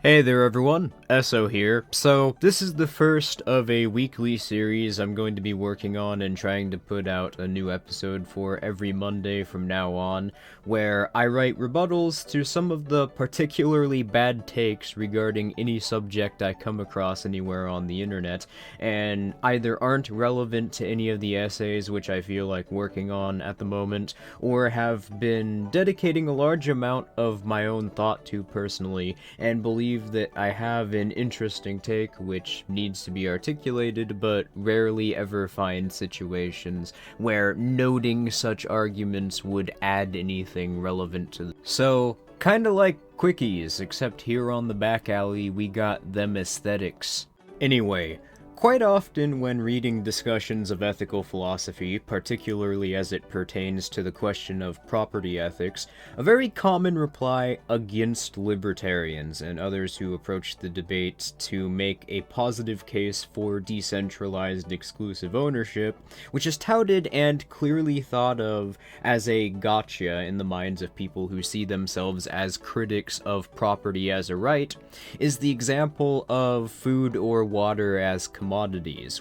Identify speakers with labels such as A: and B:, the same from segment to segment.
A: Hey there everyone, Esso here. So this is the first of a weekly series I'm going to be working on and trying to put out a new episode for every Monday from now on, where I write rebuttals to some of the particularly bad takes regarding any subject I come across anywhere on the internet, and either aren't relevant to any of the essays which I feel like working on at the moment, or have been dedicating a large amount of my own thought to personally, and believe that I have an interesting take which needs to be articulated, but rarely ever find situations where noting such arguments would add anything relevant to them. So, kinda like quickies, except here on the back alley we got them aesthetics. Anyway, quite often when reading discussions of ethical philosophy, particularly as it pertains to the question of property ethics, a very common reply against libertarians and others who approach the debate to make a positive case for decentralized exclusive ownership, which is touted and clearly thought of as a gotcha in the minds of people who see themselves as critics of property as a right, is the example of food or water as commodities,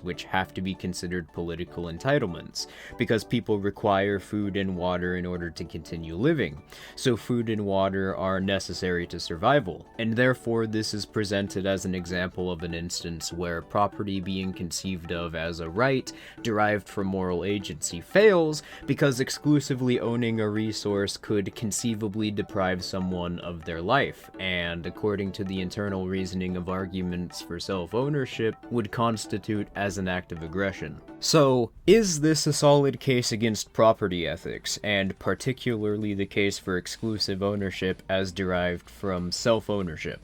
A: which have to be considered political entitlements, because people require food and water in order to continue living. So food and water are necessary to survival, and therefore this is presented as an example of an instance where property being conceived of as a right derived from moral agency fails, because exclusively owning a resource could conceivably deprive someone of their life, and according to the internal reasoning of arguments for self-ownership, would constitute as an act of aggression. So, is this a solid case against property ethics, and particularly the case for exclusive ownership as derived from self-ownership?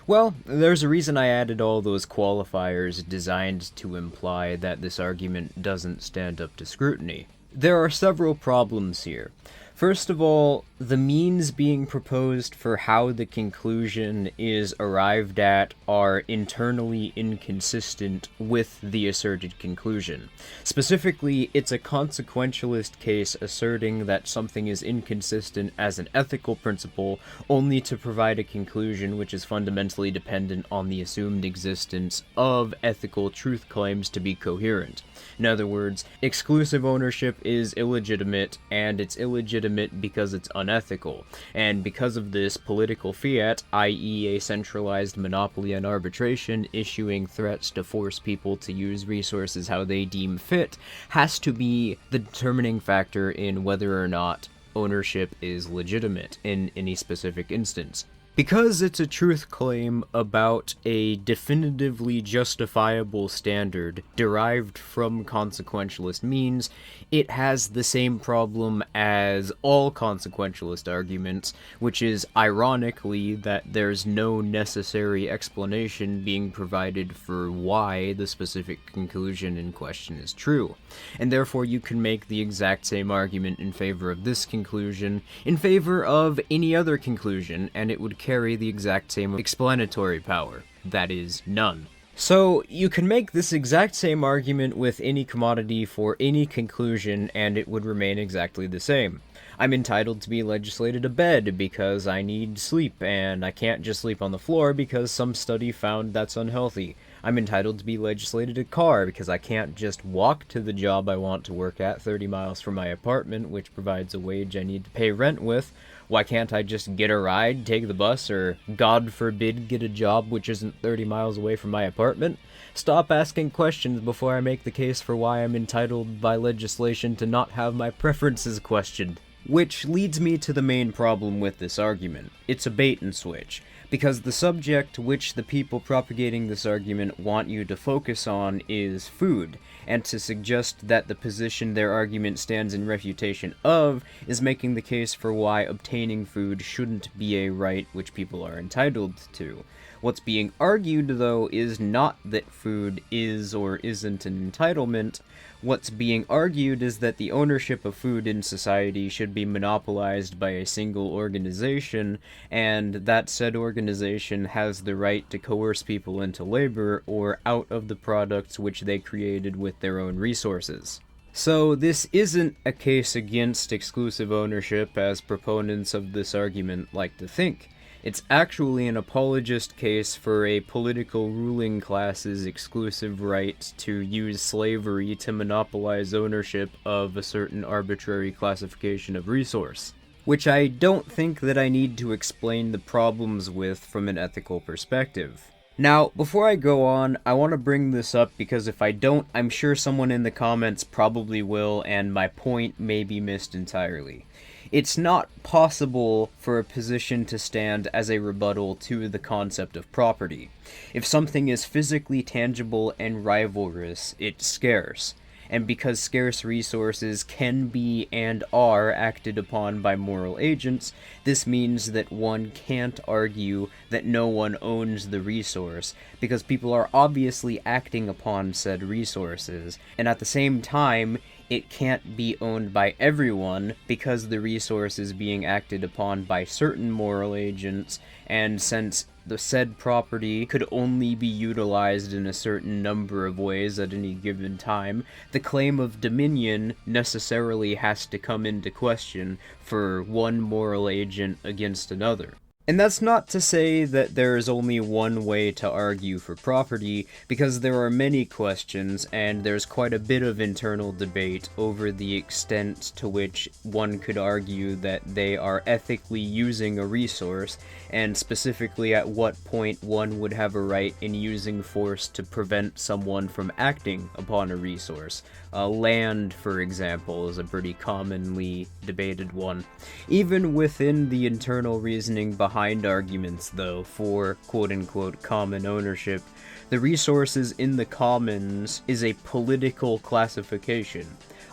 A: Well, there's a reason I added all those qualifiers designed to imply that this argument doesn't stand up to scrutiny. There are several problems here. First of all, the means being proposed for how the conclusion is arrived at are internally inconsistent with the asserted conclusion. Specifically, it's a consequentialist case asserting that something is inconsistent as an ethical principle only to provide a conclusion which is fundamentally dependent on the assumed existence of ethical truth claims to be coherent. In other words, exclusive ownership is illegitimate, and it's illegitimate because it's unethical, and because of this, political fiat, i.e. a centralized monopoly on arbitration issuing threats to force people to use resources how they deem fit, has to be the determining factor in whether or not ownership is legitimate in any specific instance. Because it's a truth claim about a definitively justifiable standard derived from consequentialist means, it has the same problem as all consequentialist arguments, which is ironically that there's no necessary explanation being provided for why the specific conclusion in question is true. And therefore you can make the exact same argument in favor of this conclusion, in favor of any other conclusion, and it would carry the exact same explanatory power, that is, none. So, you can make this exact same argument with any commodity for any conclusion, and it would remain exactly the same. I'm entitled to be legislated a bed because I need sleep, and I can't just sleep on the floor because some study found that's unhealthy. I'm entitled to be legislated a car because I can't just walk to the job I want to work at 30 miles from my apartment, which provides a wage I need to pay rent with. Why can't I just get a ride, take the bus, or, God forbid, get a job which isn't 30 miles away from my apartment? Stop asking questions before I make the case for why I'm entitled by legislation to not have my preferences questioned. Which leads me to the main problem with this argument. It's a bait and switch, because the subject which the people propagating this argument want you to focus on is food, and to suggest that the position their argument stands in refutation of is making the case for why obtaining food shouldn't be a right which people are entitled to. What's being argued, though, is not that food is or isn't an entitlement. What's being argued is that the ownership of food in society should be monopolized by a single organization, and that said organization has the right to coerce people into labor or out of the products which they created with their own resources. So this isn't a case against exclusive ownership as proponents of this argument like to think. It's actually an apologist case for a political ruling class's exclusive right to use slavery to monopolize ownership of a certain arbitrary classification of resource, which I don't think that I need to explain the problems with from an ethical perspective. Now, before I go on, I want to bring this up because if I don't, I'm sure someone in the comments probably will, and my point may be missed entirely. It's not possible for a position to stand as a rebuttal to the concept of property. If something is physically tangible and rivalrous, it's scarce. And because scarce resources can be and are acted upon by moral agents, this means that one can't argue that no one owns the resource, because people are obviously acting upon said resources, and at the same time, it can't be owned by everyone because the resource is being acted upon by certain moral agents, and since the said property could only be utilized in a certain number of ways at any given time, the claim of dominion necessarily has to come into question for one moral agent against another. And that's not to say that there is only one way to argue for property, because there are many questions, and there's quite a bit of internal debate over the extent to which one could argue that they are ethically using a resource, and specifically at what point one would have a right in using force to prevent someone from acting upon a resource. Land, for example, is a pretty commonly debated one. Even within the internal reasoning behind arguments, though, for quote-unquote common ownership, the resources in the commons is a political classification,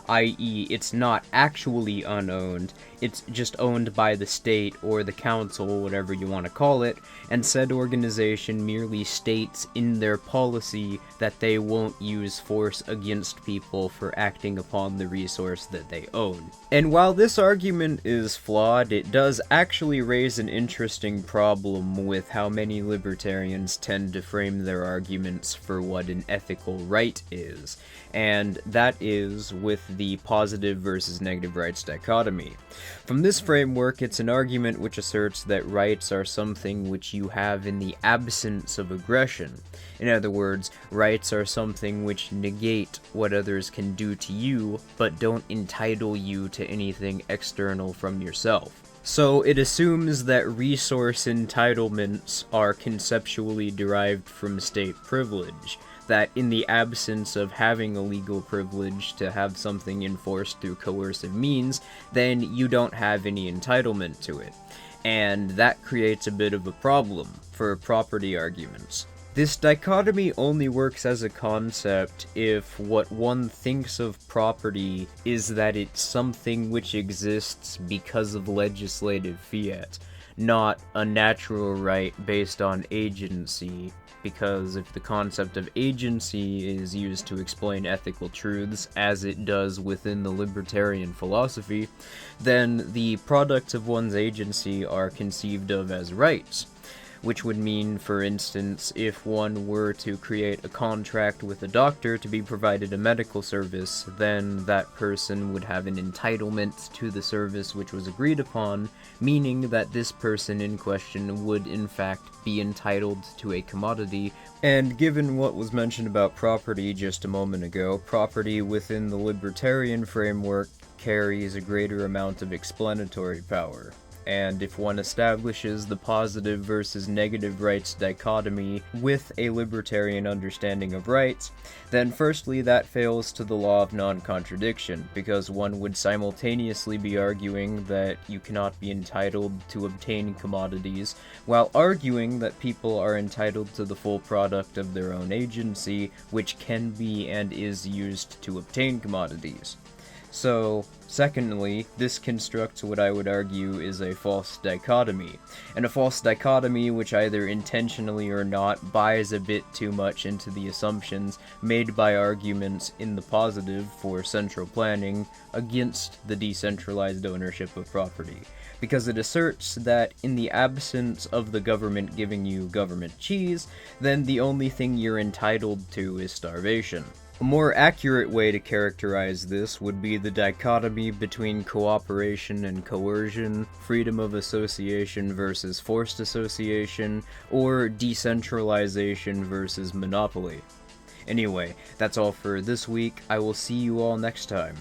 A: i.e. it's not actually unowned, it's just owned by the state or the council, whatever you want to call it, and said organization merely states in their policy that they won't use force against people for acting upon the resource that they own. And while this argument is flawed, it does actually raise an interesting problem with how many libertarians tend to frame their arguments for what an ethical right is, and that is with the positive versus negative rights dichotomy. From this framework, it's an argument which asserts that rights are something which you have in the absence of aggression. In other words, rights are something which negate what others can do to you, but don't entitle you to anything external from yourself. So it assumes that resource entitlements are conceptually derived from state privilege, that in the absence of having a legal privilege to have something enforced through coercive means, then you don't have any entitlement to it. And that creates a bit of a problem for property arguments. This dichotomy only works as a concept if what one thinks of property is that it's something which exists because of legislative fiat, not a natural right based on agency, because if the concept of agency is used to explain ethical truths, as it does within the libertarian philosophy, then the products of one's agency are conceived of as rights, which would mean, for instance, if one were to create a contract with a doctor to be provided a medical service, then that person would have an entitlement to the service which was agreed upon, meaning that this person in question would in fact be entitled to a commodity. And given what was mentioned about property just a moment ago, property within the libertarian framework carries a greater amount of explanatory power. And if one establishes the positive versus negative rights dichotomy with a libertarian understanding of rights, then firstly that fails to the law of non-contradiction, because one would simultaneously be arguing that you cannot be entitled to obtain commodities, while arguing that people are entitled to the full product of their own agency, which can be and is used to obtain commodities. So, secondly, this constructs what I would argue is a false dichotomy, and a false dichotomy which either intentionally or not buys a bit too much into the assumptions made by arguments in the positive for central planning against the decentralized ownership of property, because it asserts that in the absence of the government giving you government cheese, then the only thing you're entitled to is starvation. A more accurate way to characterize this would be the dichotomy between cooperation and coercion, freedom of association versus forced association, or decentralization versus monopoly. Anyway, that's all for this week. I will see you all next time.